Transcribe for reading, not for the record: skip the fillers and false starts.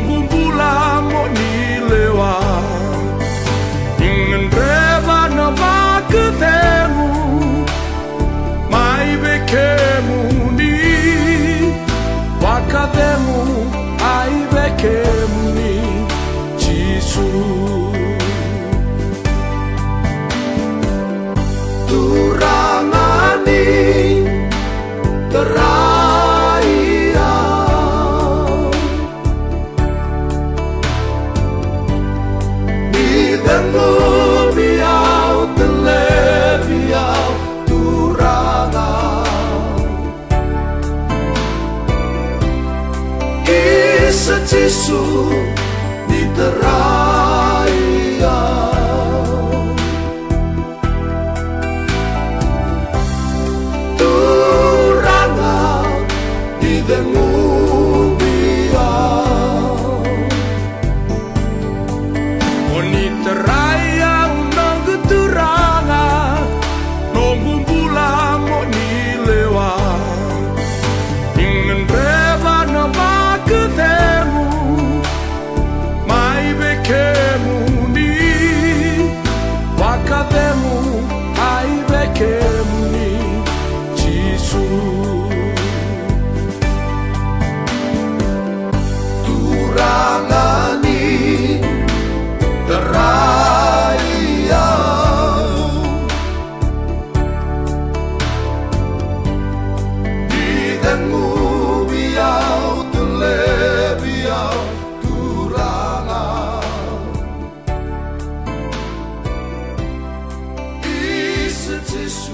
ngumbula mo ni lewa ingen reba na maketemu mai bekemu ni wakatemu ai bekemu ni Jesus turangani teraya Bidangmu biau telebiau turanga Kisah Yesus di teraya turanga di dengu biau Oni teraya nang turanga ngumbula mo ni lewa ingen reba na maketemu mai bekemu ni wakatemu ai bekemu ni Jesus turangani teraya Bidangmu biau telebiau turanga Kisah Yesus